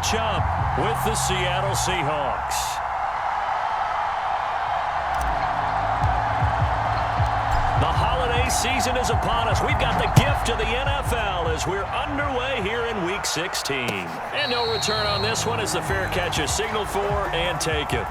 matchup with the Seattle Seahawks. The holiday season is upon us. We've got the gift of the NFL as we're underway here in Week 16. And no return on this one as the fair catch is signaled for and taken.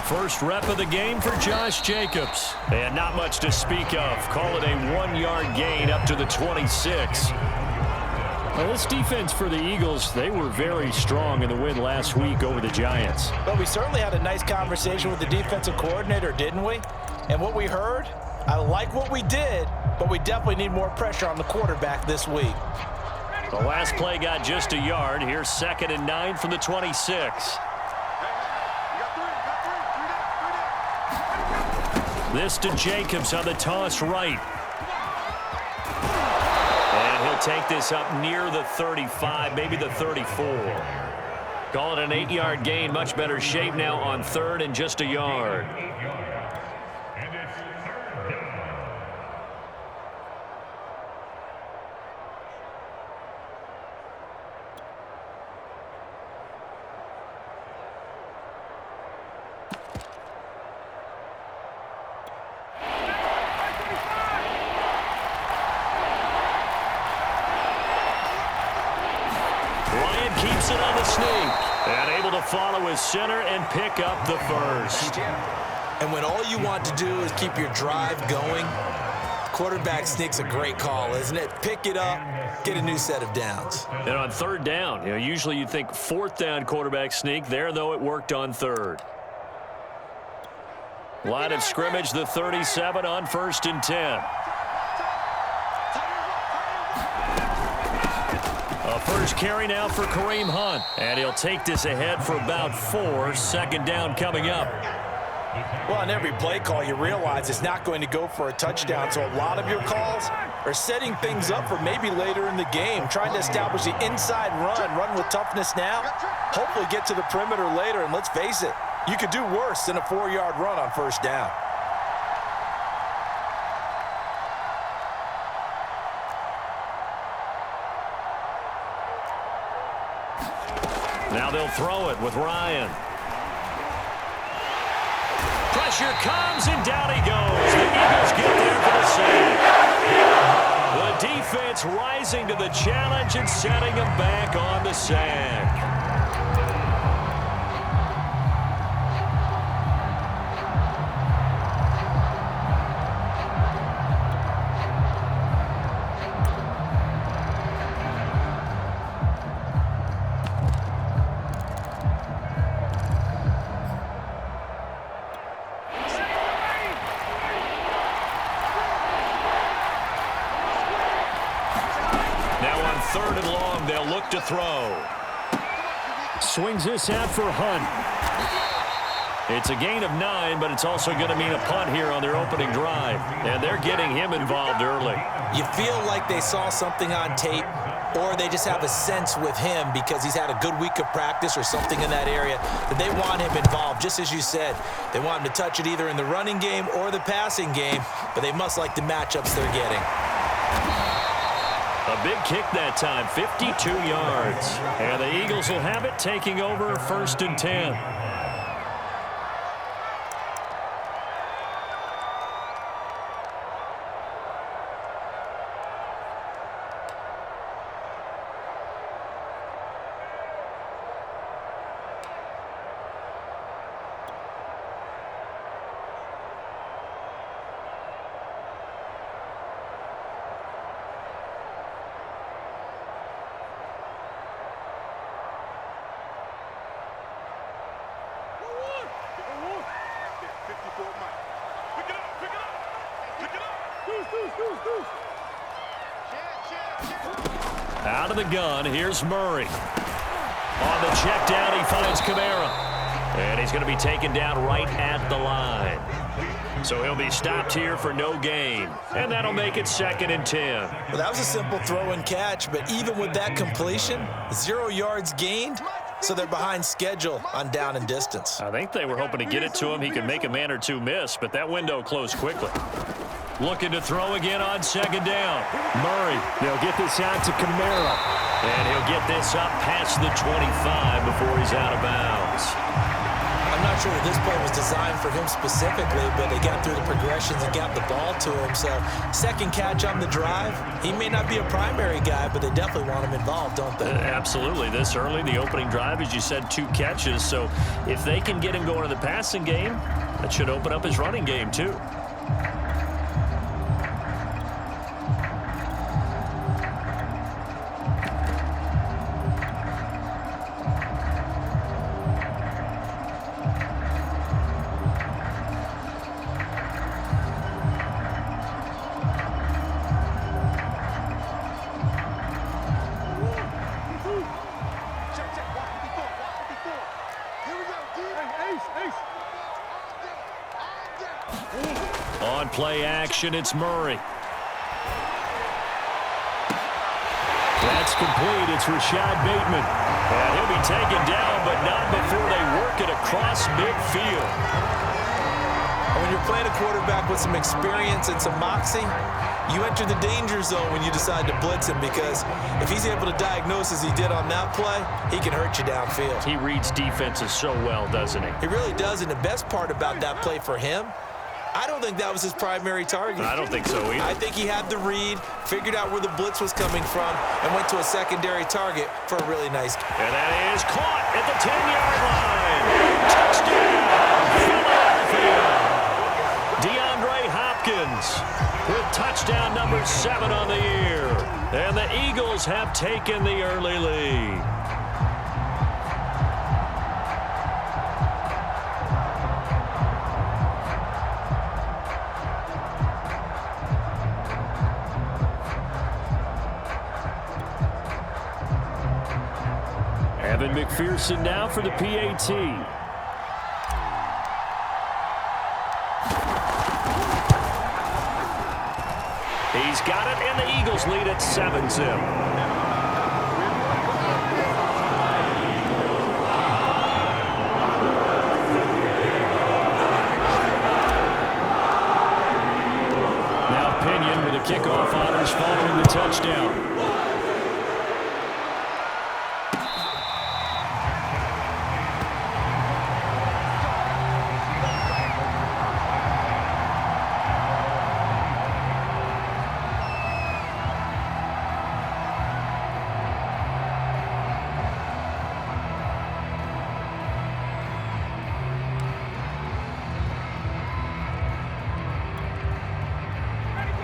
First rep of the game for Josh Jacobs. And not much to speak of. Call it a 1-yard gain up to the 26. Well, this defense for the Eagles, they were very strong in the win last week over the Giants. But we certainly had a nice conversation with the defensive coordinator, didn't we? And what we heard, I like what we did, but we definitely need more pressure on the quarterback this week. The last play got just a yard. Here's 2nd and 9 from the 26. This to Jacobs on the toss right. And he'll take this up near the 35, maybe the 34. Call it an 8-yard gain. Much better shape now on 3rd and just a yard. Keeps it on the sneak and able to follow his center and pick up the first. And when all you want to do is keep your drive going, quarterback sneak's a great call, isn't it? Pick it up, get a new set of downs. And on 3rd down, usually you'd think 4th down quarterback sneak. There, though, it worked on 3rd. Line of scrimmage, the 37 on 1st and 10. First carry now for Kareem Hunt. And he'll take this ahead for about 4. 2nd down coming up. Well, on every play call, you realize it's not going to go for a touchdown. So a lot of your calls are setting things up for maybe later in the game, trying to establish the inside run with toughness now, hopefully get to the perimeter later. And let's face it, you could do worse than a 4-yard run on 1st down. Now they'll throw it with Ryan. Pressure comes, and down he goes. The Eagles get there for the save. The defense rising to the challenge and setting them back on the sack. To throw. Swings this out for Hunt. It's a gain of 9, but it's also going to mean a punt here on their opening drive. And they're getting him involved early. You feel like they saw something on tape, or they just have a sense with him because he's had a good week of practice or something in that area that they want him involved. Just as you said, they want him to touch it either in the running game or the passing game, but they must like the matchups they're getting. A big kick that time, 52 yards. And the Eagles will have it, taking over 1st and 10. Out of the gun, here's Murray. check down. He finds Kamara. And he's going to be taken down right at the line. So he'll be stopped here for no gain. And that'll make it 2nd and 10. Well, that was a simple throw and catch, but even with that completion, 0 yards gained, so they're behind schedule on down and distance. I think they were hoping to get it to him. He could make a man or two miss, but that window closed quickly. Looking to throw again on 2nd down. Murray, they'll get this out to Kamara. And he'll get this up past the 25 before he's out of bounds. I'm not sure that this play was designed for him specifically, but they got through the progressions and got the ball to him. So 2nd catch on the drive. He may not be a primary guy, but they definitely want him involved, don't they? Absolutely. This early, the opening drive, as you said, 2 catches. So if they can get him going in the passing game, that should open up his running game too. On play action, it's Murray. That's complete. It's Rashad Bateman. And he'll be taken down, but not before they work it across midfield. When you're playing a quarterback with some experience and some moxie, you enter the danger zone when you decide to blitz him, because if he's able to diagnose as he did on that play, he can hurt you downfield. He reads defenses so well, doesn't he? He really does, and the best part about that play for him, I don't think that was his primary target. I don't think so either. I think he had the read, figured out where the blitz was coming from, and went to a secondary target for a really nice. And that is caught at the 10-yard line. Touchdown, Philadelphia. DeAndre Hopkins with touchdown number 7 on the year. And the Eagles have taken the early lead. Evan McPherson now for the PAT. He's got it, and the Eagles lead at 7-0. Now Pinion with a kickoff honors following the touchdown.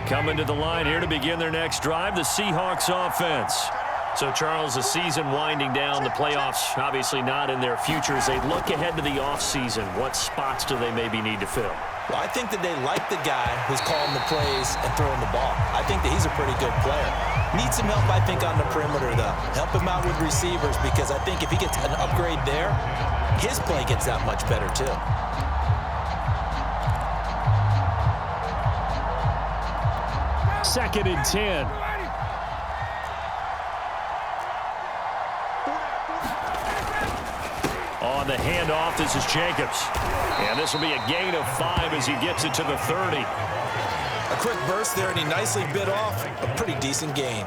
Coming to the line here to begin their next drive, the Seahawks offense. So, Charles, the season winding down, the playoffs obviously not in their future. As they look ahead to the offseason, what spots do they maybe need to fill? Well, I think that they like the guy who's calling the plays and throwing the ball. I think that he's a pretty good player. Needs some help, I think, on the perimeter, though. Help him out with receivers, because I think if he gets an upgrade there, his play gets that much better, too. Second and 10. On the handoff, this is Jacobs. And this will be a gain of 5 as he gets it to the 30. A quick burst there, and he nicely bit off a pretty decent gain.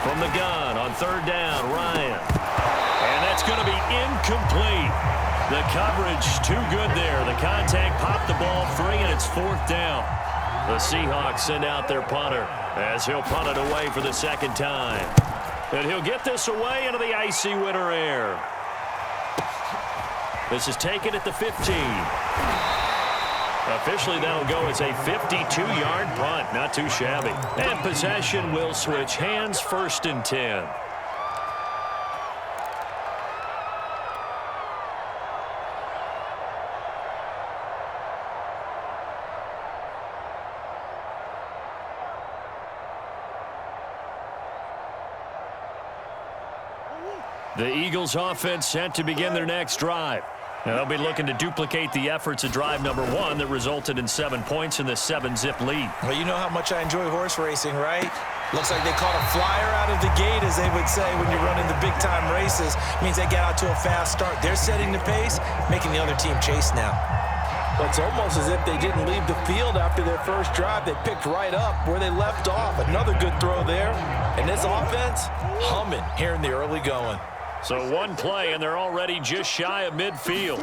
From the gun on third down, Ryan. And that's going to be incomplete. The coverage too good there. The contact popped the ball free, and it's 4th down. The Seahawks send out their punter as he'll punt it away for the 2nd time. And he'll get this away into the icy winter air. This is taken at the 15. Officially, that'll go as a 52-yard punt. Not too shabby. And possession will switch hands, 1st and 10. The Eagles offense set to begin their next drive. Now they'll be looking to duplicate the efforts of drive number 1 that resulted in 7 points in the 7-zip lead. Well, you know how much I enjoy horse racing, right? Looks like they caught a flyer out of the gate, as they would say when you're running the big-time races. Means they get out to a fast start. They're setting the pace, making the other team chase now. Well, it's almost as if they didn't leave the field after their first drive. They picked right up where they left off. Another good throw there. And this offense, humming here in the early going. So 1 play, and they're already just shy of midfield.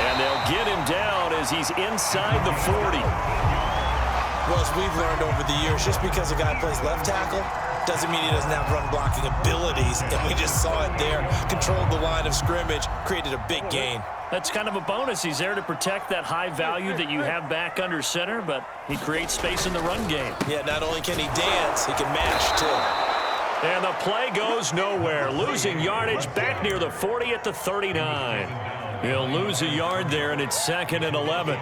And they'll get him down as he's inside the 40. Well, as we've learned over the years, just because a guy plays left tackle doesn't mean he doesn't have run-blocking abilities. And we just saw it there. Controlled the line of scrimmage, created a big gain. That's kind of a bonus. He's there to protect that high value that you have back under center, but he creates space in the run game. Yeah, not only can he dance, he can mash, too. And the play goes nowhere. Losing yardage back near the 40 at the 39. He'll lose a yard there, and it's 2nd and 11.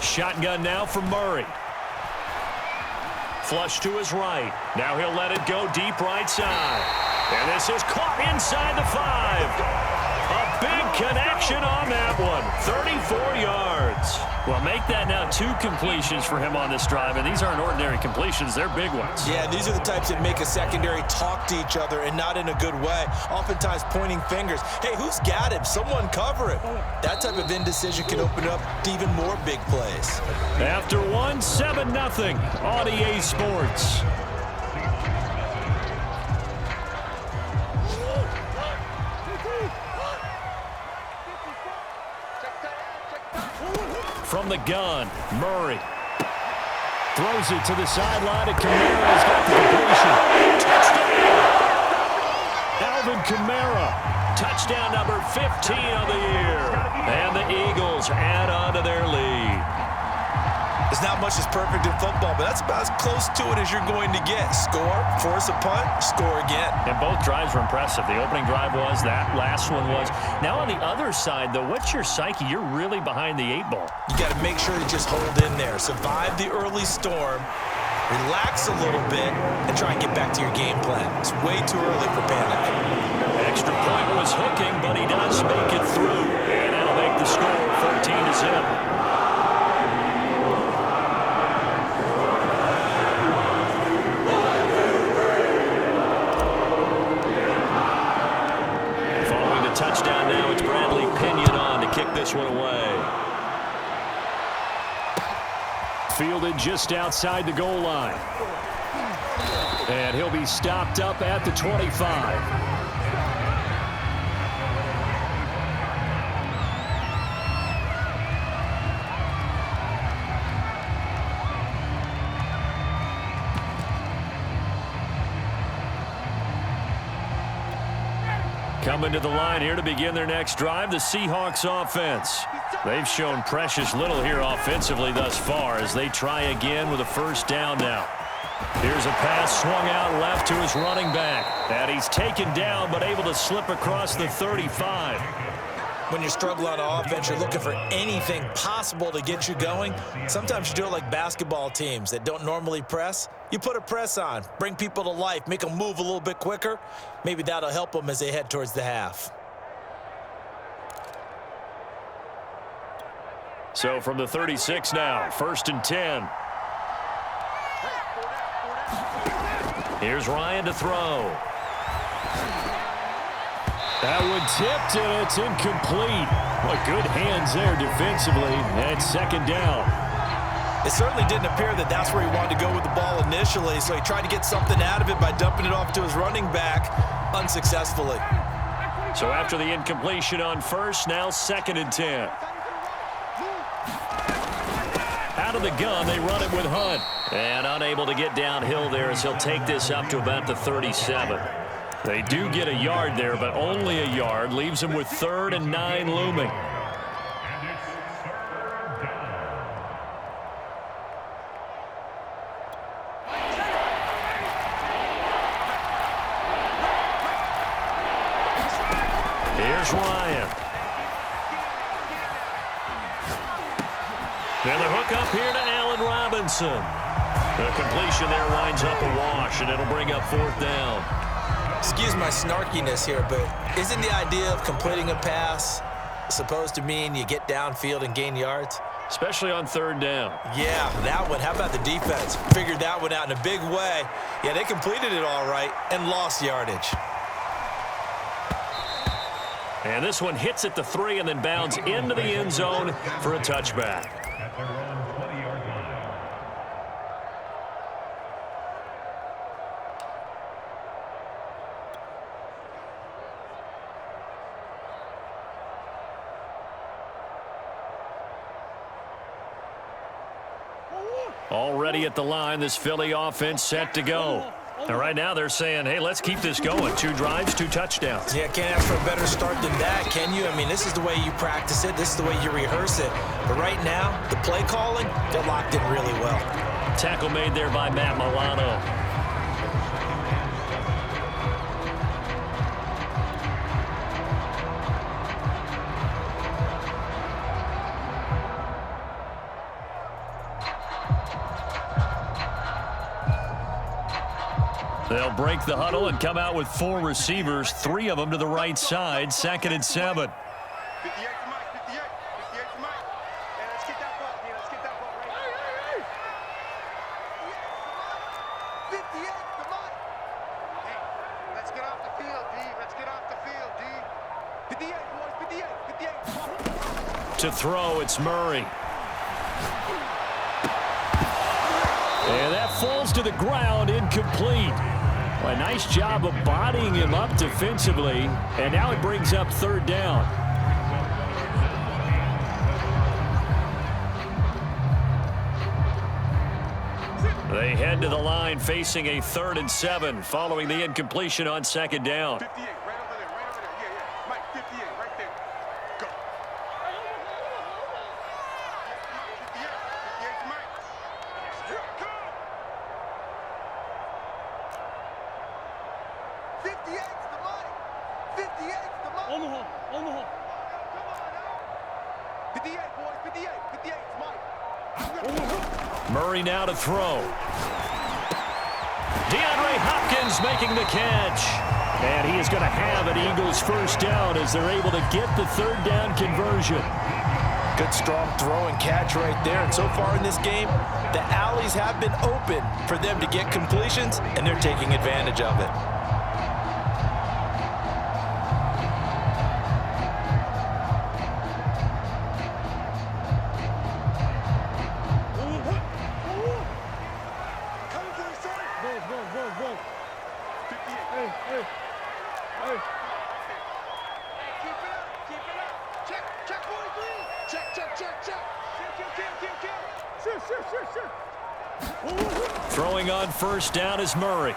Shotgun now from Murray. Flush to his right. Now he'll let it go deep right side. And this is caught inside the 5. A big connection on that one. 34 yards. Well, make that now 2 completions for him on this drive, and these aren't ordinary completions. They're big ones. Yeah, these are the types that make a secondary talk to each other, and not in a good way. Oftentimes pointing fingers. Hey, who's got him? Someone cover it. That type of indecision can open up to even more big plays. After 1, 7-0 on EA Sports. From the gun, Murray throws it to the sideline, and Kamara's got the completion. Touchdown! Alvin Kamara, touchdown number 15 of the year. And the Eagles add on to their lead. There's not much that's perfect in football, but that's about as close to it as you're going to get. Score, force a punt, score again. And both drives were impressive. The opening drive was, that last one was. Now on the other side, though, what's your psyche? You're really behind the 8 ball. You got to make sure you just hold in there. Survive the early storm, relax a little bit, and try and get back to your game plan. It's way too early for panic. Extra point was hooking, but he does make it through. And that'll make the score 14-0. Touchdown now. It's Bradley Pinion on to kick this one away. Fielded just outside the goal line. And he'll be stopped up at the 25. Coming to the line here to begin their next drive, the Seahawks offense. They've shown precious little here offensively thus far as they try again with a first down now. Here's a pass swung out left to his running back. And he's taken down but able to slip across the 35. when you're struggling on offense, you're looking for anything possible to get you going. Sometimes you do it like basketball teams that don't normally press. You put a press on, bring people to life, make them move a little bit quicker. Maybe that'll help them as they head towards the half. So from the 36 now, 1st and 10. Here's Ryan to throw. That one tipped, and it's incomplete. What good hands there defensively, and 2nd down. It certainly didn't appear that that's where he wanted to go with the ball initially, so he tried to get something out of it by dumping it off to his running back unsuccessfully. So after the incompletion on 1st, now 2nd and 10. Out of the gun, they run it with Hunt. And unable to get downhill there as he'll take this up to about the 37. They do get a yard there, but only a yard. Leaves him with 3rd and 9 looming. Here's Ryan. And the hook up here to Allen Robinson. The completion there winds up a wash, and it'll bring up 4th down. Excuse my snarkiness here, but isn't the idea of completing a pass supposed to mean you get downfield and gain yards? Especially on 3rd down. Yeah, that one. How about the defense? Figured that one out in a big way. Yeah, they completed it all right and lost yardage. And this one hits at the 3 and then bounds into the end zone for a touchback. Already at the line, this Philly offense set to go. And right now they're saying, hey, let's keep this going. 2 drives, 2 touchdowns. Yeah, can't ask for a better start than that, can you? I mean, this is the way you practice it. This is the way you rehearse it. But right now, the play calling, they're locked in really well. Tackle made there by Matt Milano. They'll break the huddle and come out with 4 receivers, 3 of them to the right side. 2nd and 7. 58 to Mike, 58 to Mike. Hey, let's get that ball, let's get that ball right here. 58 to Mike. Hey, let's get off the field, D. Let's get off the field, D. 58, boys, 58. To throw, it's Murray. And that falls to the ground, incomplete. Well, a nice job of bodying him up defensively, and now it brings up 3rd down. They head to the line facing a 3rd and 7 following the incompletion on 2nd down. 58, right over there, right over there. Yeah, yeah. Mike, 58, right there. Go. 58 to Mike. Here it comes. 58 to Mike. 58 to Mike. On the hole, on the hole. Come on now. 58, boys, 58. 58 to Mike. Murray now to throw. DeAndre Hopkins making the catch. And he is going to have an Eagles 1st down as they're able to get the 3rd down conversion. Good strong throw and catch right there. And so far in this game, the alleys have been open for them to get completions, and they're taking advantage of it. Throwing on 1st down is Murray.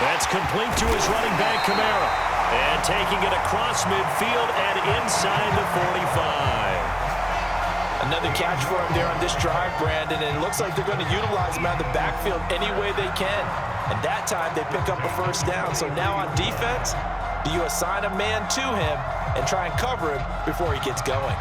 That's complete to his running back, Kamara. And taking it across midfield and inside the 45. Another catch for him there on this drive, Brandon, and it looks like they're going to utilize him out of the backfield any way they can. And that time they pick up a 1st down. So now on defense, Do you assign a man to him and try and cover him before he gets going?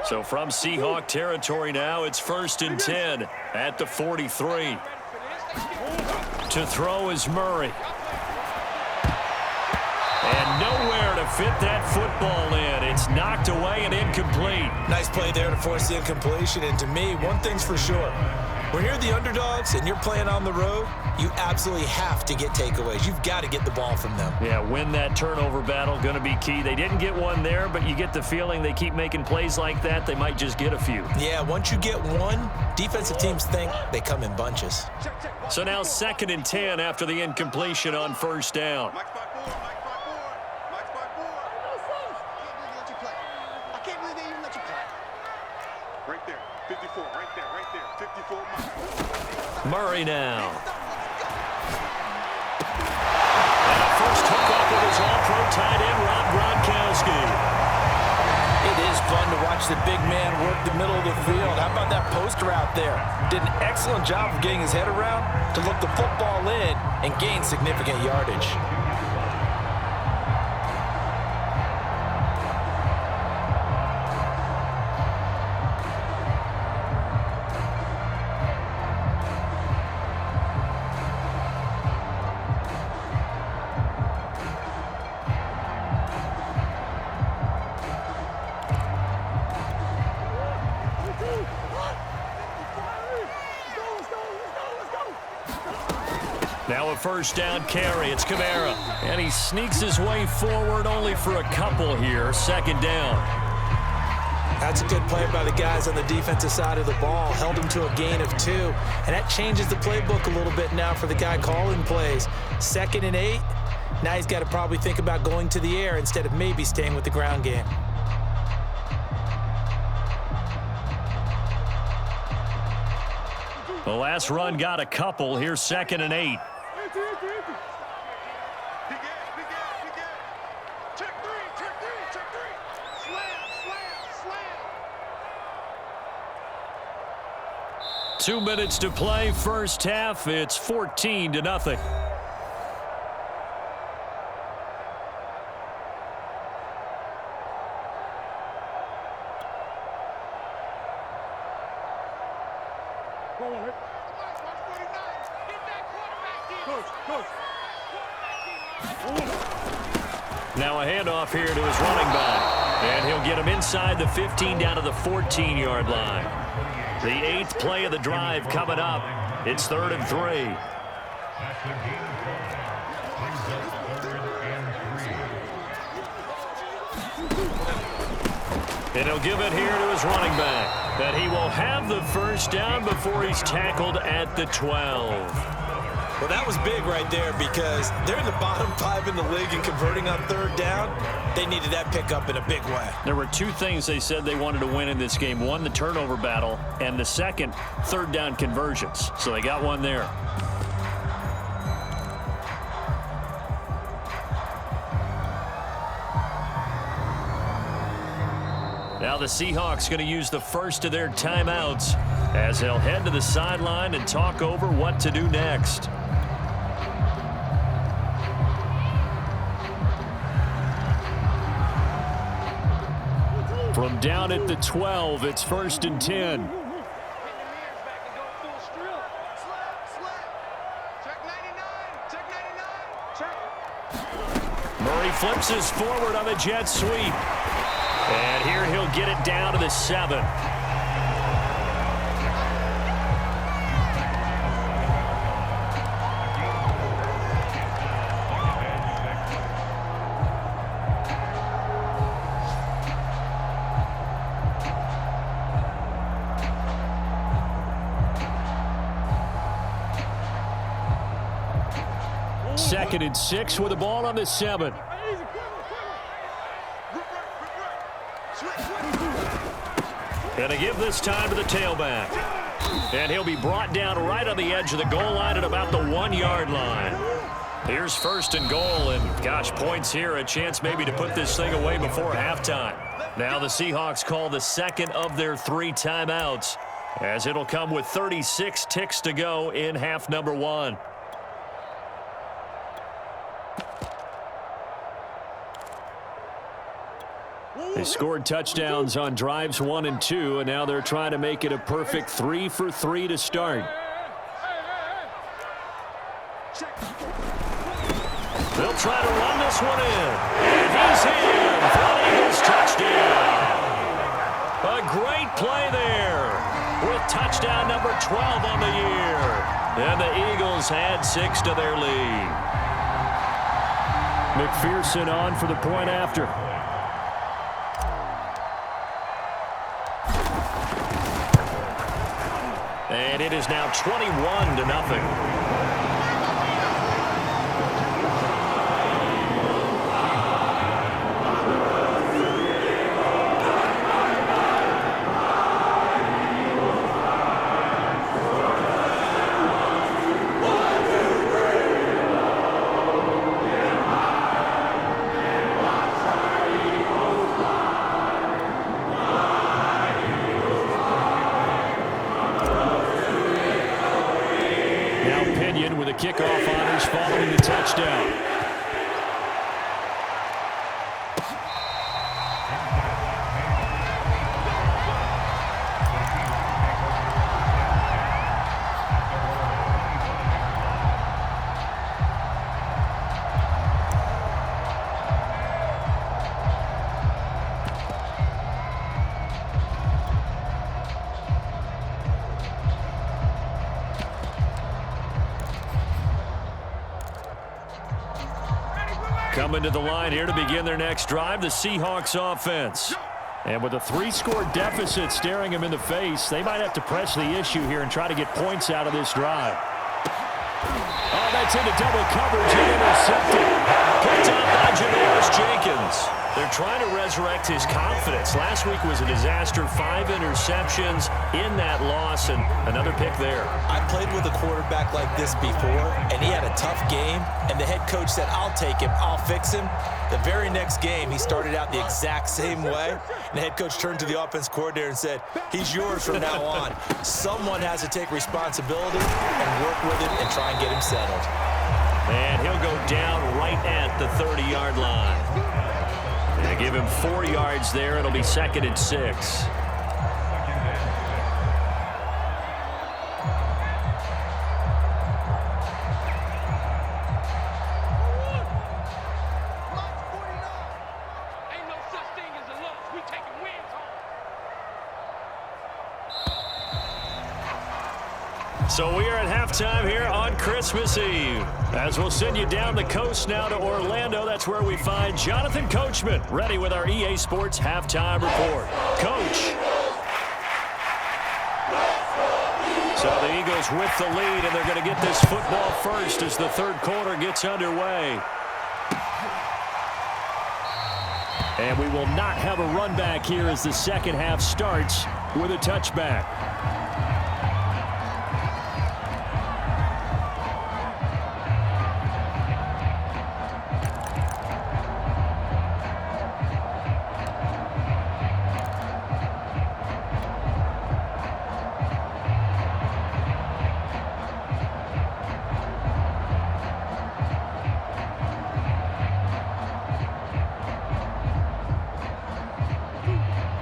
So from Seahawk territory now, it's 1st and 10 at the 43. To throw is Murray. And nowhere to fit that football in. It's knocked away and incomplete. Nice play there to force the incompletion. And to me, one thing's for sure. When you're the underdogs and you're playing on the road, you absolutely have to get takeaways. You've got to get the ball from them. Yeah, win that turnover battle, going to be key. They didn't get one there, but you get the feeling they keep making plays like that, they might just get a few. Yeah, once you get one, defensive teams think they come in bunches. So now 2nd and 10 after the incompletion on 1st down. I can't believe they even let you play. Right there, 54, right there, 54. Murray now. And a first hook up with his all-pro tight end, Rob Gronkowski. It is fun to watch the big man work the middle of the field. How about that post route there? Did an excellent job of getting his head around to look the football in and gain significant yardage. Now a 1st down carry. It's Kamara. And he sneaks his way forward only for a couple here. 2nd down. That's a good play by the guys on the defensive side of the ball. Held him to a gain of 2. And that changes the playbook a little bit now for the guy calling plays. 2nd and 8. Now he's got to probably think about going to the air instead of maybe staying with the ground game. The last run got a couple. Here's 2nd and 8. Check three. Slam. 2 minutes to play, 1st half. It's 14-0. Now a handoff here to his running back. And he'll get him inside the 15 down to the 14-yard line. The 8th play of the drive coming up. It's 3rd and 3. And he'll give it here to his running back. That he will have the 1st down before he's tackled at the 12. Well, that was big right there because they're in the bottom 5 in the league and converting on 3rd down. They needed that pickup in a big way. There were 2 things they said they wanted to win in this game. One, the turnover battle, and the second, 3rd down conversions. So they got one there. Now the Seahawks going to use the first of their timeouts as they'll head to the sideline and talk over what to do next. From down at the 12, it's 1st and 10. Murray flips us forward on the jet sweep. And here he'll get it down to the 7. Second and 6 with the ball on the 7. Gonna give this time to the tailback. And he'll be brought down right on the edge of the goal line at about the 1-yard line. Here's 1st and goal, and gosh, points here, a chance maybe to put this thing away before halftime. Now the Seahawks call the second of their 3 timeouts, as it'll come with 36 ticks to go in half number 1. They scored touchdowns on drives 1 and 2, and now they're trying to make it a perfect 3 for 3 to start. They'll try to run this one in. And he's in for an Eagles touchdown. A great play there with touchdown number 12 on the year. And the Eagles add 6 to their lead. McPherson on for the point after. And it is now 21-0. Kickoff honors following the touchdown. Coming to the line here to begin their next drive, the Seahawks offense. And with a 3-score deficit staring them in the face, they might have to press the issue here and try to get points out of this drive. Oh, that's into double coverage and intercepted. Picked up by Janoris Jenkins. They're trying to resurrect his confidence. Last week was a disaster. 5 interceptions in that loss, and another pick there. I played with a quarterback like this before, and he had a tough game, and the head coach said, I'll take him, I'll fix him. The very next game, he started out the exact same way, and the head coach turned to the offense coordinator and said, he's yours from now on. Someone has to take responsibility and work with it and try and get him settled. And he'll go down right at the 30-yard line. They give him 4 yards there. It'll be 2nd and 6. So we are at halftime here on Christmas Eve. As we'll send you down the coast now to Orlando, that's where we find Jonathan Coachman, ready with our EA Sports halftime report. Coach. So the Eagles with the lead, and they're going to get this football first as the third quarter gets underway. And we will not have a run back here as the second half starts with a touchback.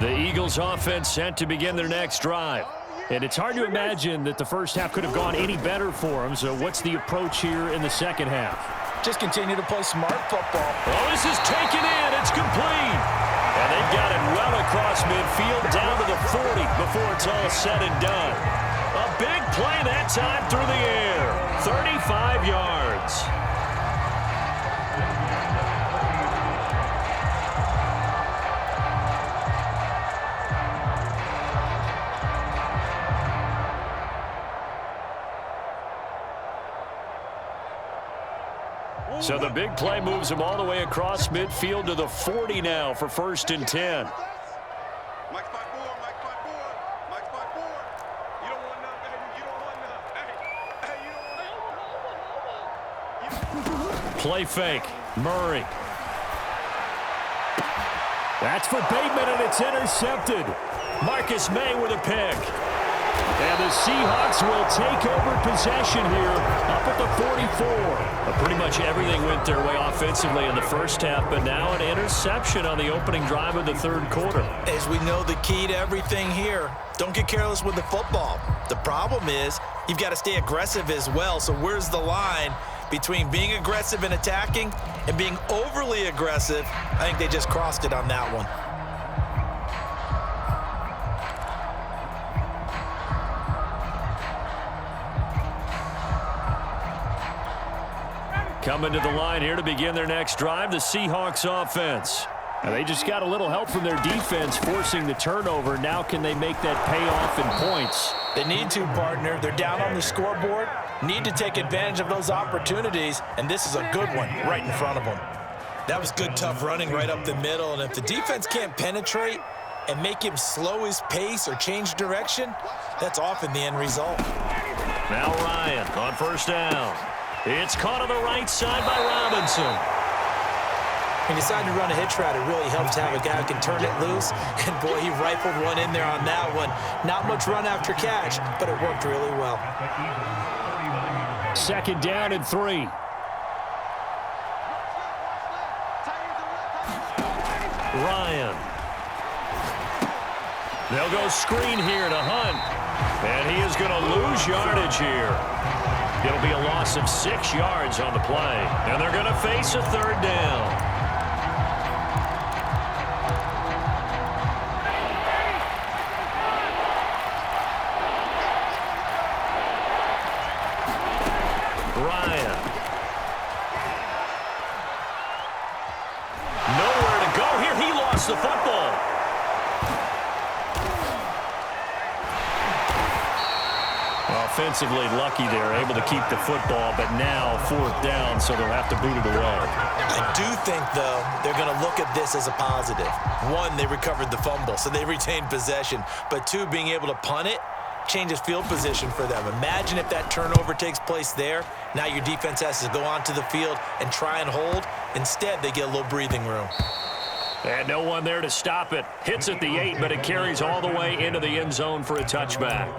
The Eagles offense set to begin their next drive. And it's hard to imagine that the first half could have gone any better for them. So what's the approach here in the second half? Just continue to play smart football. Oh, this is taken in. It's complete. And they've got it well across midfield down to the 40 before it's all said and done. A big play that time through the air. 35 yards. So the big play moves him all the way across midfield to the 40 now for 1st and 10. Mike spot 4, Mike spot 4, Mike spot 4. You don't want none, baby. You don't want none. Hey, you don't want none. Play fake. Murray. That's for Bateman, and it's intercepted. Marcus May with a pick. And the Seahawks will take over possession here up at the 44. But pretty much everything went their way offensively in the first half, but now an interception on the opening drive of the third quarter. As we know, the key to everything here, don't get careless with the football. The problem is you've got to stay aggressive as well. So where's the line between being aggressive and attacking and being overly aggressive? I think they just crossed it on that one. Coming to the line here to begin their next drive, the Seahawks offense. And they just got a little help from their defense forcing the turnover. Now can they make that pay off in points? They need to, partner. They're down on the scoreboard. Need to take advantage of those opportunities, and this is a good one right in front of them. That was good, tough running right up the middle, and if the defense can't penetrate and make him slow his pace or change direction, that's often the end result. Now Ryan on first down. It's caught on the right side by Robinson. When you decide to run a hitch route, it really helps to have a guy who can turn it loose. And, boy, he rifled one in there on that one. Not much run after catch, but it worked really well. Second down and 3. Ryan. They'll go screen here to Hunt. And he is going to lose yardage here. It'll be a loss of 6 yards on the play. And they're going to face a third down. Ryan. Nowhere to go here. He lost the football. Offensively lucky they're able to keep the football, but now fourth down, so they'll have to boot it away. I do think, though, they're going to look at this as a positive. One, they recovered the fumble, so they retained possession. But two, being able to punt it changes field position for them. Imagine if that turnover takes place there. Now your defense has to go onto the field and try and hold. Instead, they get a little breathing room. And no one there to stop it. Hits at the 8, but it carries all the way into the end zone for a touchback.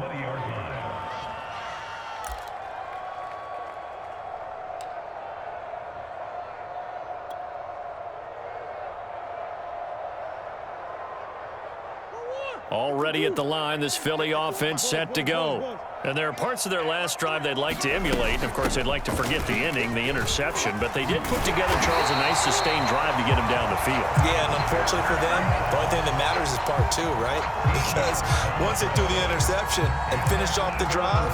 Already at the line, this Philly offense set to go. And there are parts of their last drive they'd like to emulate. And, of course, they'd like to forget the ending, the interception. But they did put together, Charles, a nice sustained drive to get him down the field. Yeah, and unfortunately for them, the only thing that matters is part 2, right? Because once they do the interception and finish off the drive,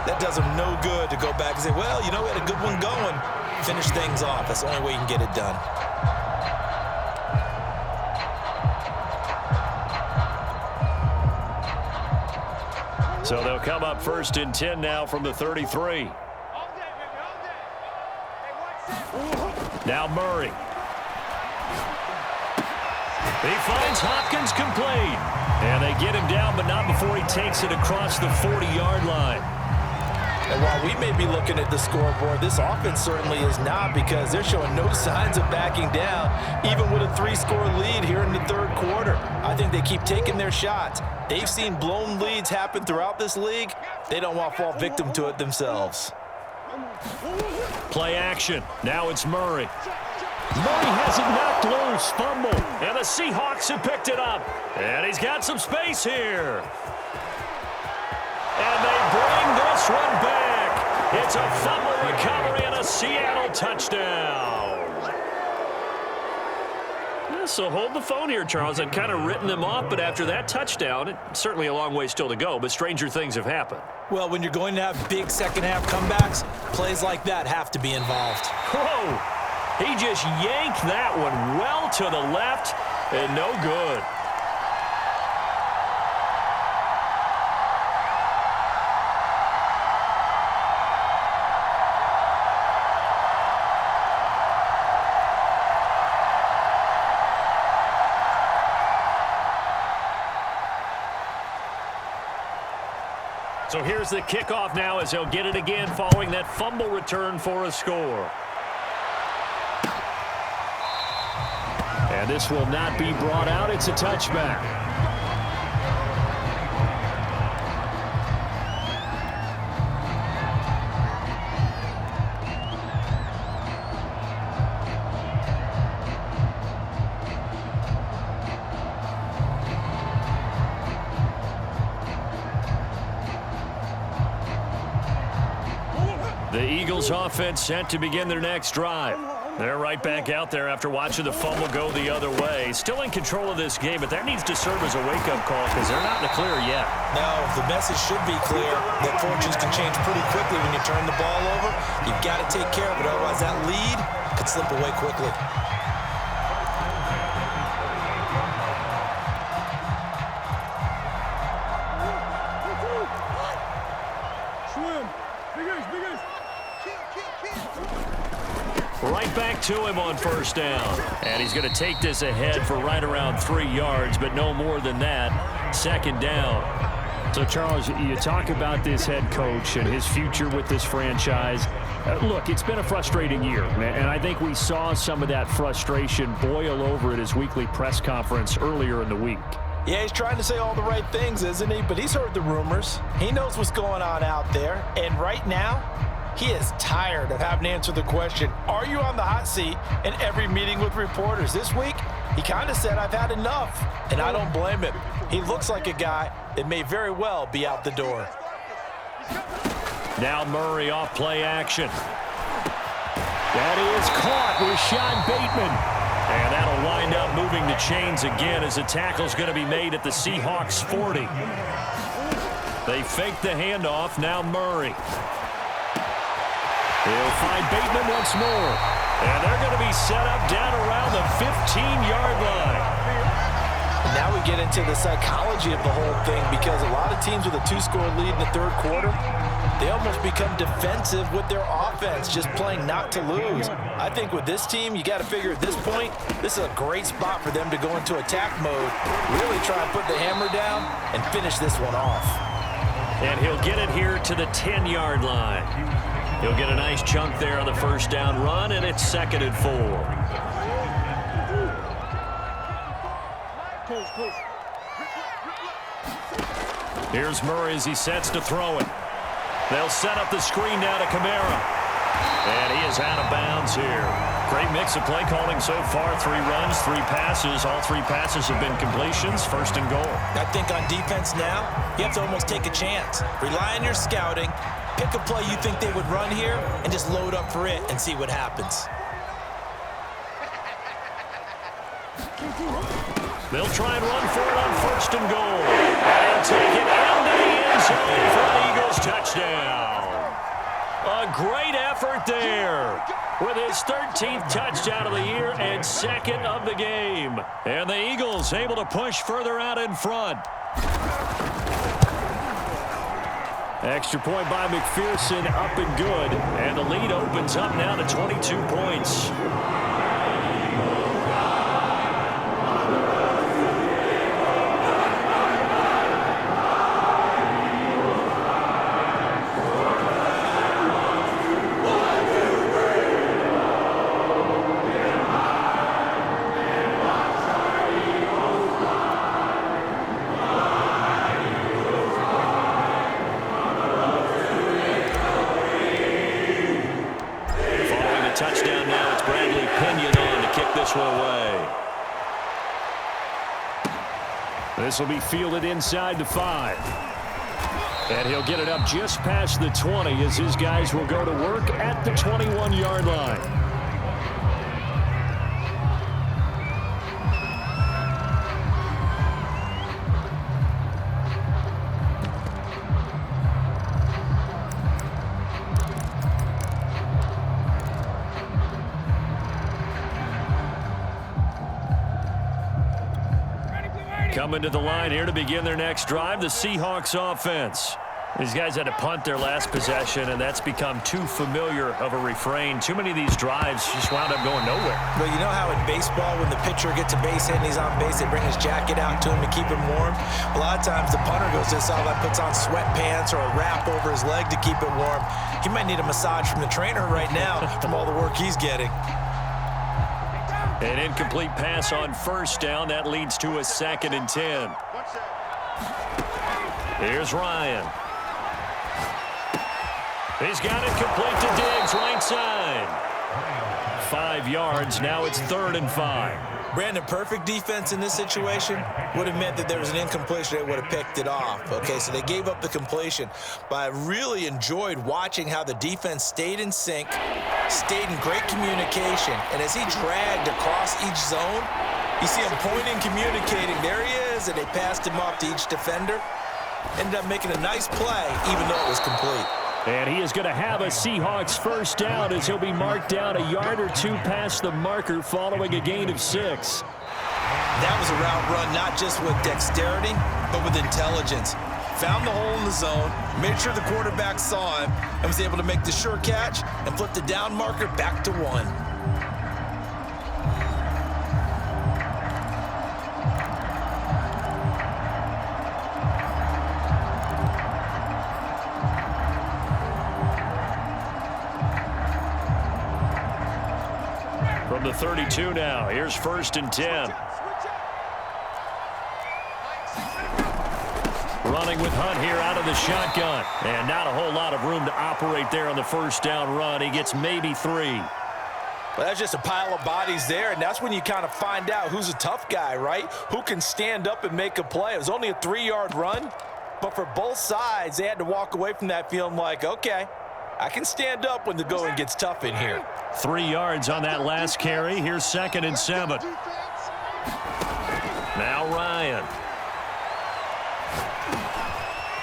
that does them no good to go back and say, well, you know, we had a good one going. Finish things off. That's the only way you can get it done. So they'll come up first and 10 now from the 33. Now Murray. He finds Hopkins complete. And they get him down, but not before he takes it across the 40-yard line. And while we may be looking at the scoreboard, this offense certainly is not, because they're showing no signs of backing down, even with a 3-score lead here in the third quarter. I think they keep taking their shots. They've seen blown leads happen throughout this league. They don't want to fall victim to it themselves. Play action. Now it's Murray. Murray has it knocked loose. Fumble. And the Seahawks have picked it up. And he's got some space here. And they bring this one back. It's a fumble recovery and a Seattle touchdown. So hold the phone here, Charles. I'd kind of written them off, but after that touchdown, it's certainly a long way still to go, but stranger things have happened. Well, when you're going to have big second-half comebacks, plays like that have to be involved. Whoa! He just yanked that one well to the left, and no good. So here's the kickoff now as he'll get it again following that fumble return for a score. And And this will not be brought out. It's a touchback. The Eagles offense set to begin their next drive. They're right back out there after watching the fumble go the other way. Still in control of this game, but that needs to serve as a wake-up call because they're not in the clear yet. No, the message should be clear that fortunes can change pretty quickly when you turn the ball over. You've got to take care of it, otherwise that lead could slip away quickly. Right back to him on first down. And he's going to take this ahead for right around 3 yards, but no more than that. Second down. So, Charles, you talk about this head coach and his future with this franchise. Look, it's been a frustrating year, and I think we saw some of that frustration boil over at his weekly press conference earlier in the week. Yeah, he's trying to say all the right things, isn't he? But he's heard the rumors. He knows what's going on out there. And right now, he is tired of having to answer the question, are you on the hot seat in every meeting with reporters? This week, he kind of said, I've had enough, and I don't blame him. He looks like a guy that may very well be out the door. Now Murray off play action. That is caught with Sean Bateman. And that'll wind up moving the chains again as the tackle's going to be made at the Seahawks 40. They fake the handoff, now Murray. He'll find Bateman once more. And they're going to be set up down around the 15-yard line. Now we get into the psychology of the whole thing because a lot of teams with a 2-score lead in the third quarter, they almost become defensive with their offense, just playing not to lose. I think with this team, you got to figure at this point, this is a great spot for them to go into attack mode, really try and put the hammer down and finish this one off. And he'll get it here to the 10-yard line. He'll get a nice chunk there on the first down run, and it's 2nd and 4. Here's Murray as he sets to throw it. They'll set up the screen down to Kamara. And he is out of bounds here. Great mix of play calling so far. 3 runs, 3 passes. All 3 passes have been completions. 1st and goal. I think on defense now, you have to almost take a chance. Rely on your scouting. Pick a play you think they would run here and just load up for it and see what happens. They'll try and run for it on 1st and goal. And take it into the end zone for an Eagles touchdown. A great effort there with his 13th touchdown of the year and 2nd of the game. And the Eagles able to push further out in front. Extra point by McPherson, up and good. And the lead opens up now to 22 points. This will be fielded inside the 5. And he'll get it up just past the 20 as his guys will go to work at the 21-yard line. Coming to the line here to begin their next drive, the Seahawks offense. These guys had to punt their last possession, and that's become too familiar of a refrain. Too many of these drives just wound up going nowhere. Well, you know how in baseball, when the pitcher gets a base hit and he's on base, they bring his jacket out to him to keep him warm? A lot of times the punter goes this all that, puts on sweatpants or a wrap over his leg to keep it warm. He might need a massage from the trainer right now from all the work he's getting. An incomplete pass on first down. That leads to a 2nd and 10. Here's Ryan. He's got it complete to Diggs, right side. 5 yards. Now it's 3rd and 5. Brandon, perfect defense in this situation would have meant that there was an incompletion. They would have picked it off. Okay, so they gave up the completion. But I really enjoyed watching how the defense stayed in sync, stayed in great communication. And as he dragged across each zone, you see him pointing, communicating. There he is, and they passed him off to each defender. Ended up making a nice play, even though it was complete. And he is going to have a Seahawks first down as he'll be marked down a yard or 2 past the marker following a gain of 6. That was a route run not just with dexterity, but with intelligence. Found the hole in the zone, made sure the quarterback saw him, and was able to make the sure catch and flip the down marker back to 1. From the 32 now, here's 1st and 10. Running with Hunt here out of the shotgun. And not a whole lot of room to operate there on the first down run. He gets maybe 3. Well, that's just a pile of bodies there, and that's when you kind of find out who's a tough guy, right? Who can stand up and make a play. It was only a 3-yard run, but for both sides, they had to walk away from that feeling like, okay, I can stand up when the going gets tough in here. 3 yards on that last carry. Here's 2nd and 7. Now Ryan.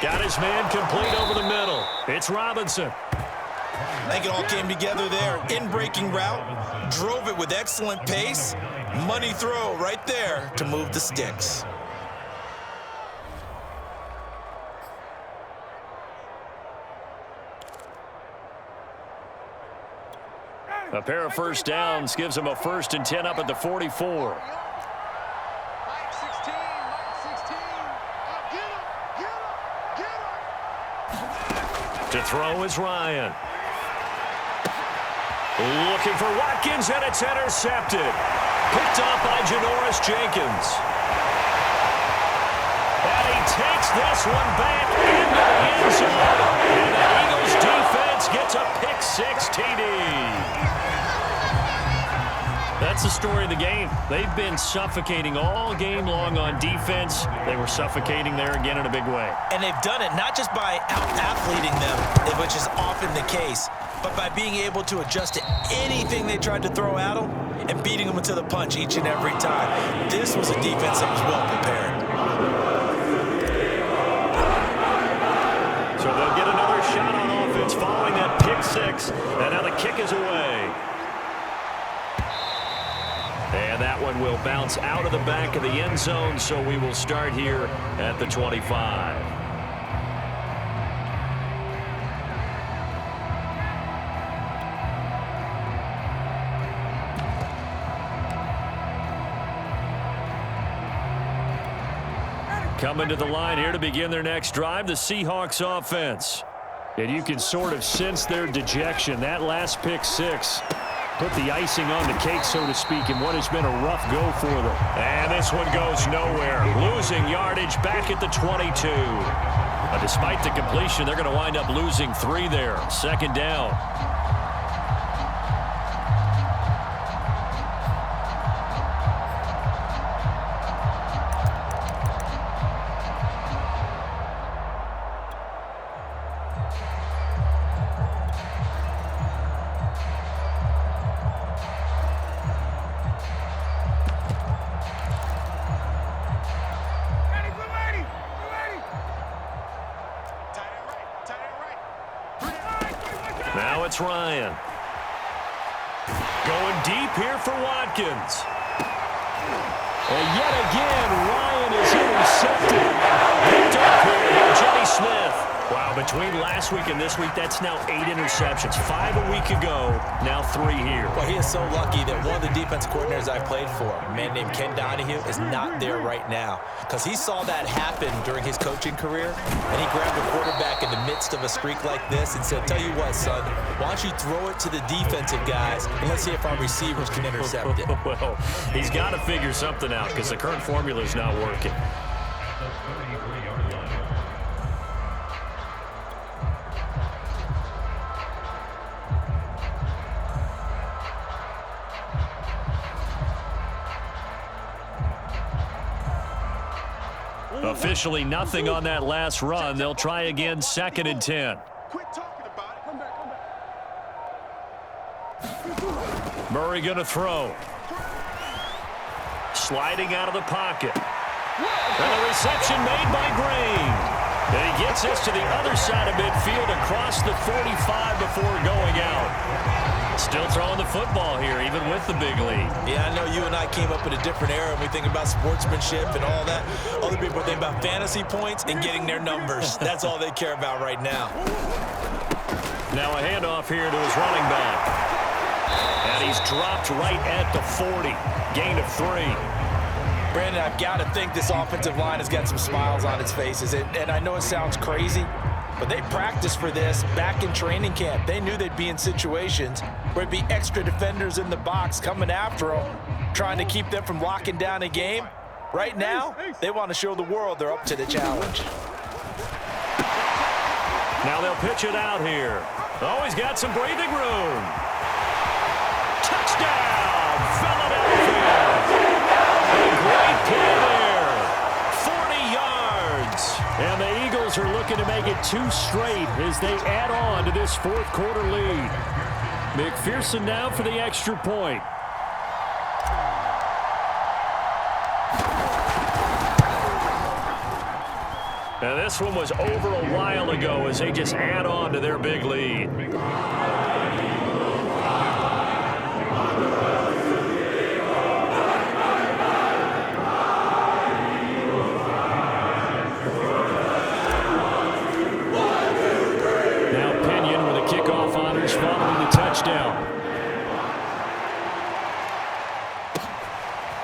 Got his man complete over the middle. It's Robinson. I think it all came together there. In-breaking route, drove it with excellent pace. Money throw right there to move the sticks. A pair of first downs gives him a 1st and 10 up at the 44. To throw is Ryan. Looking for Watkins, and it's intercepted. Picked off by Janoris Jenkins. And he takes this one back into the end zone. And the Eagles defense gets a pick-6 TD. That's the story of the game. They've been suffocating all game long on defense. They were suffocating there again in a big way. And they've done it not just by out-athleting them, which is often the case, but by being able to adjust to anything they tried to throw at them and beating them to the punch each and every time. This was a defense that was well prepared. So they'll get another shot on offense following that pick-6, and now the kick is away. And that one will bounce out of the back of the end zone, so we will start here at the 25. Coming to the line here to begin their next drive, the Seahawks offense. And you can sort of sense their dejection. That last pick-6 put the icing on the cake, so to speak, in what has been a rough go for them. And this one goes nowhere. Losing yardage back at the 22. Despite the completion, they're going to wind up losing 3 there. 2nd down. Now it's Ryan. Going deep here for Watkins. And yet again, Ryan is intercepted. Picked up here by Jimmy Smith. Wow, between last week and this week, that's now 8 interceptions. 5 a week ago, now 3 here. Well, he is so lucky that one of the defensive coordinators I played for, a man named Ken Donahue, is not there right now. Because he saw that happen during his coaching career, and he grabbed a quarterback in the midst of a streak like this and said, tell you what, son, why don't you throw it to the defensive guys, and let's see if our receivers can intercept it. Well, he's got to figure something out because the current formula is not working. Officially nothing on that last run. They'll try again, 2nd and 10. Quit talking about it. Come back, Murray going to throw. Sliding out of the pocket. And the reception made by Green. And he gets this to the other side of midfield across the 45 before going out. Still throwing the football here, even with the big lead. Yeah, I know you and I came up in a different era and we think about sportsmanship and all that. Other people think about fantasy points and getting their numbers. That's all they care about right now. Now a handoff here to his running back. And he's dropped right at the 40. Gain of 3. Brandon, I've got to think this offensive line has got some smiles on its faces. And I know it sounds crazy, but they practiced for this back in training camp. They knew they'd be in situations where there'd be extra defenders in the box coming after them, trying to keep them from locking down a game. Right now, they want to show the world they're up to the challenge. Now they'll pitch it out here. Oh, he's got some breathing room. Touchdown, Philadelphia. A great play there. 40 yards. And the Eagles are looking to make it 2 straight as they add on to this 4th quarter lead. McPherson now for the extra point. Now this one was over a while ago as they just add on to their big lead. Following the touchdown.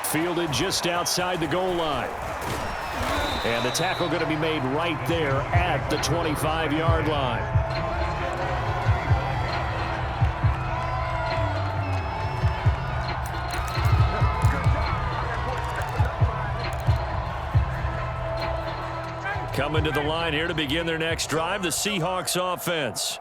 Fielded just outside the goal line. And the tackle going to be made right there at the 25-yard line. Coming to the line here to begin their next drive, the Seahawks offense.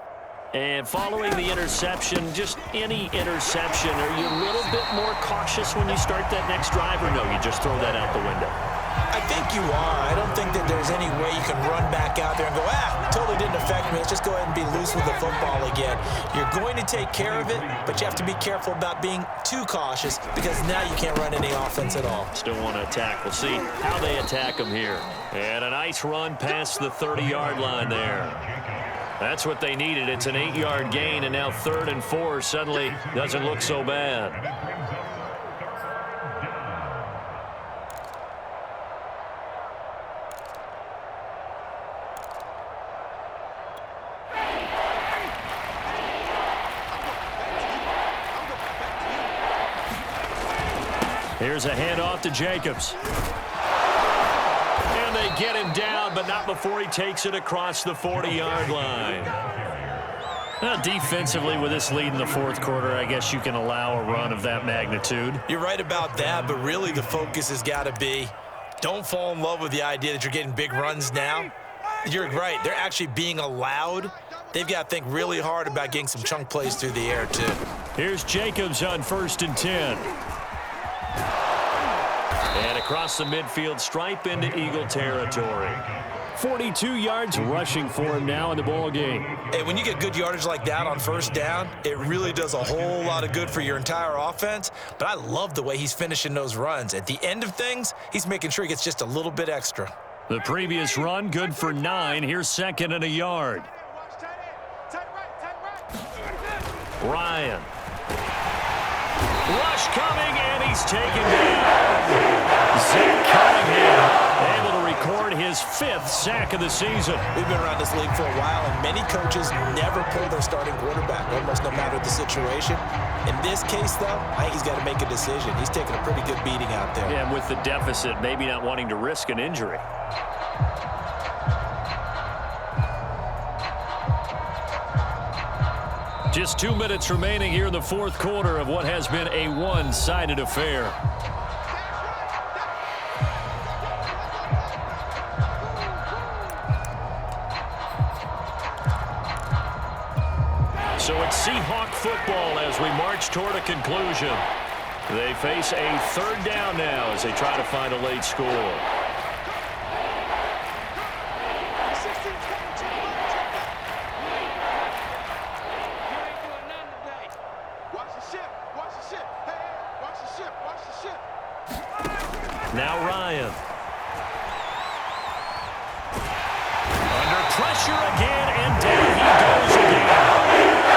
And following the interception, just any interception, are you a little bit more cautious when you start that next drive, or no, you just throw that out the window? I think you are. I don't think that there's any way you can run back out there and go, totally didn't affect me. Let's just go ahead and be loose with the football again. You're going to take care of it, but you have to be careful about being too cautious because now you can't run any offense at all. Still want to attack. We'll see how they attack them here. And a nice run past the 30-yard line there. That's what they needed. It's an 8-yard gain, and now 3rd and 4 suddenly doesn't look so bad. Here's a handoff to Jacobs. And they get him down, but not before he takes it across the 40-yard line. Now, defensively, with this lead in the 4th quarter, I guess you can allow a run of that magnitude. You're right about that, but really the focus has got to be don't fall in love with the idea that you're getting big runs now. You're right. They're actually being allowed. They've got to think really hard about getting some chunk plays through the air, too. Here's Jacobs on 1st and 10. And across the midfield stripe into Eagle territory. 42 yards rushing for him now in the ball game. Hey, when you get good yardage like that on 1st down, it really does a whole lot of good for your entire offense. But I love the way he's finishing those runs. At the end of things, he's making sure he gets just a little bit extra. The previous run, good for 9. Here's 2nd and a yard. Ryan. Rush coming, and he's taken down. Zach Cunningham able to record his his 5th sack of the season. We've been around this league for a while, and many coaches never pull their starting quarterback, almost no matter the situation. In this case, though, I think he's got to make a decision. He's taking a pretty good beating out there. Yeah, and with the deficit, maybe not wanting to risk an injury. Just 2 minutes remaining here in the 4th quarter of what has been a one-sided affair. So it's Seahawk football as we march toward a conclusion. They face a 3rd down now as they try to find a late score. Now Ryan. Under pressure again, and down he goes again.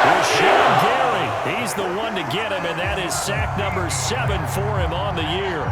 Rashawn Gary, he's the one to get him, and that is sack number 7 for him on the year.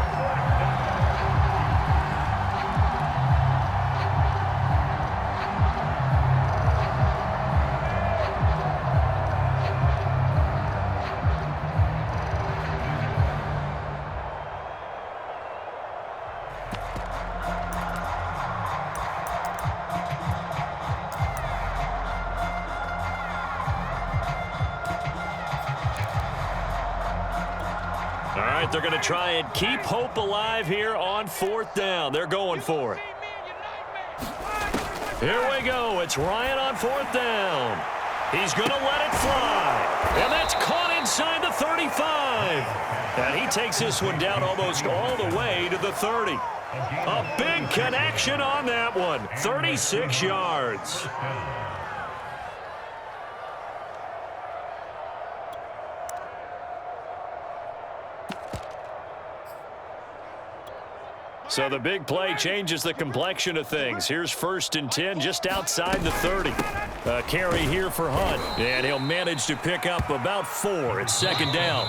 All right, they're going to try and keep hope alive here on 4th down. They're going for it. Here we go. It's Ryan on 4th down. He's going to let it fly. And that's caught inside the 35. And he takes this one down almost all the way to the 30. A big connection on that one. 36 yards. So the big play changes the complexion of things. Here's 1st and 10 just outside the 30. A carry here for Hunt, and he'll manage to pick up about 4. It's 2nd down.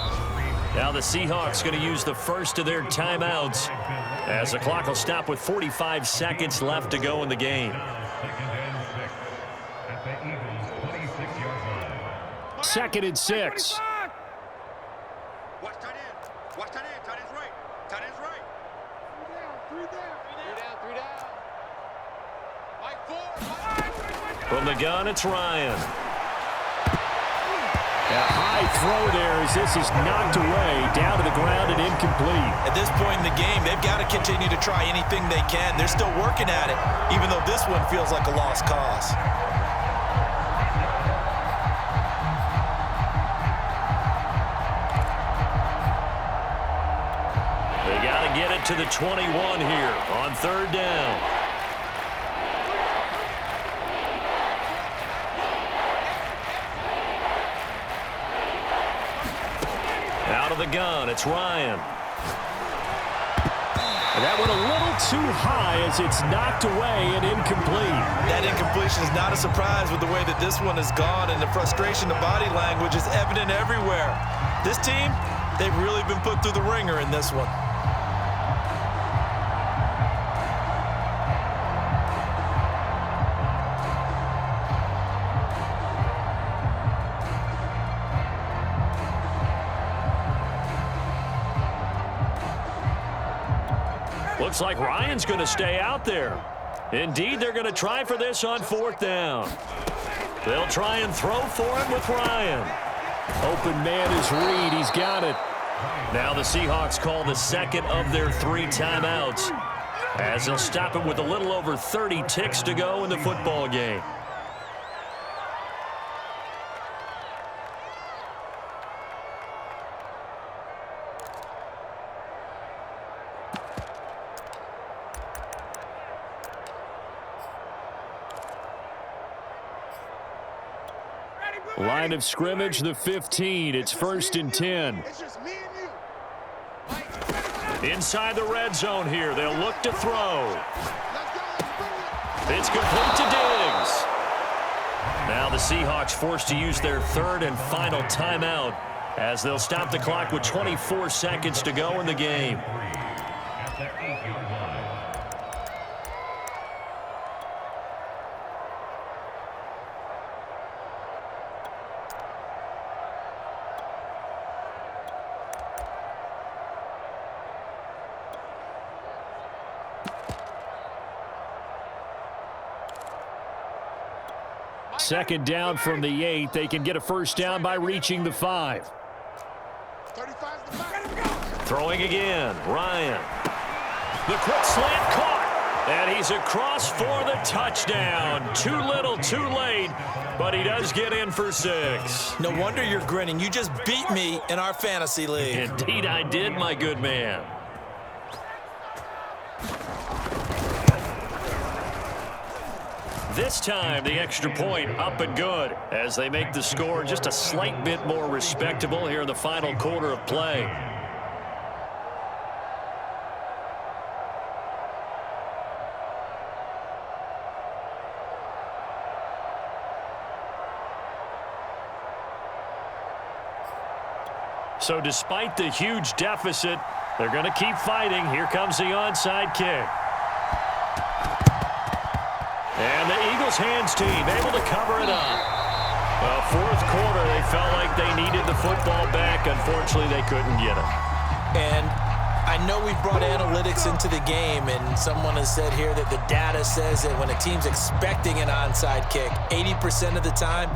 Now the Seahawks going to use the first of their timeouts as the clock will stop with 45 seconds left to go in the game. 2nd and 6. Watch tight end. Watch tight end. Tight end's right. Tight end's right. 3 down. Mike 4. From the gun, it's Ryan. A high throw there as this is knocked away, down to the ground and incomplete. At this point in the game, they've got to continue to try anything they can. They're still working at it, even though this one feels like a lost cause. They got to get it to the 21 here on 3rd down. Out of the gun, it's Ryan. And that went a little too high as it's knocked away and incomplete. That incompletion is not a surprise with the way that this one has gone, and the frustration, the body language is evident everywhere. This team, they've really been put through the ringer in this one. Looks like Ryan's going to stay out there. Indeed, they're going to try for this on 4th down. They'll try and throw for him with Ryan. Open man is Reed. He's got it. Now the Seahawks call the 2nd of their 3 timeouts as they'll stop it with a little over 30 ticks to go in the football game. Line of scrimmage, the 15. It's 1st and 10. It's just me and you. Inside the red zone here. They'll look to throw. Let's go. It's complete to Diggs. Now the Seahawks forced to use their 3rd and final timeout as they'll stop the clock with 24 seconds to go in the game. Second down from the 8. They can get a first down by reaching the 5. 35's the back. Throwing again, Ryan. The quick slant caught. And he's across for the touchdown. Too little, too late, but he does get in for 6. No wonder you're grinning. You just beat me in our fantasy league. Indeed I did, my good man. This time, the extra point up and good as they make the score just a slight bit more respectable here in the final quarter of play. So despite the huge deficit, they're going to keep fighting. Here comes the onside kick. And the Eagles hands team able to cover it up. Well, fourth quarter, they felt like they needed the football back. Unfortunately, they couldn't get it. And I know we brought analytics into the game, and someone has said here that the data says that when a team's expecting an onside kick, 80% of the time,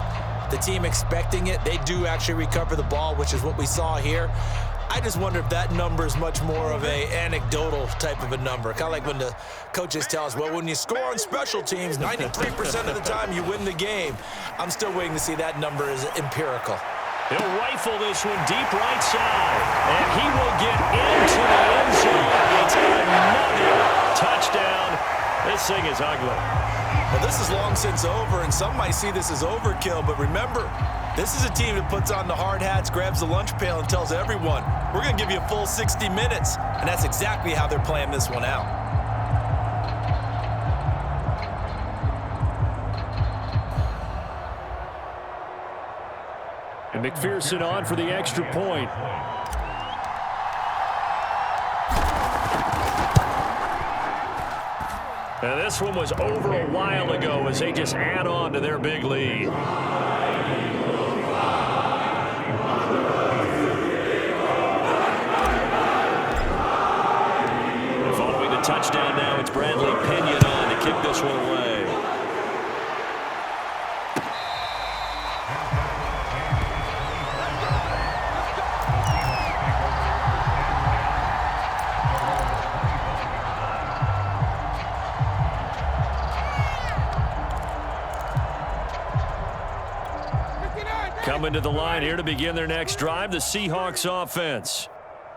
the team expecting it, they do actually recover the ball, which is what we saw here. I just wonder if that number is much more of a anecdotal type of a number. Kind of like when the coaches tell us, well, when you score on special teams, 93% of the time you win the game. I'm still waiting to see that number is empirical. He'll rifle this one deep right side, and he will get into the end zone. It's another touchdown. This thing is ugly. Well, this is long since over, and some might see this as overkill, but remember, this is a team that puts on the hard hats, grabs the lunch pail, and tells everyone, we're going to give you a full 60 minutes, and that's exactly how they're playing this one out. And McPherson on for the extra point. And this one was over a while ago as they just add on to their big lead. And following the touchdown now, it's Bradley Pinion on to kick this one away. Coming to the line here to begin their next drive, the Seahawks offense.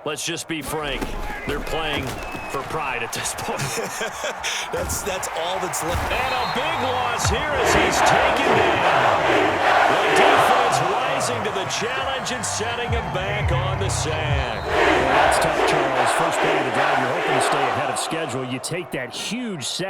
Let's just be frank, they're playing for pride at this point. that's all that's left. And a big loss here as he's taken down. The defense rising to the challenge and setting him back on the sack. Well, that's tough, Charles. First play of the drive, you're hoping to stay ahead of schedule. You take that huge sack.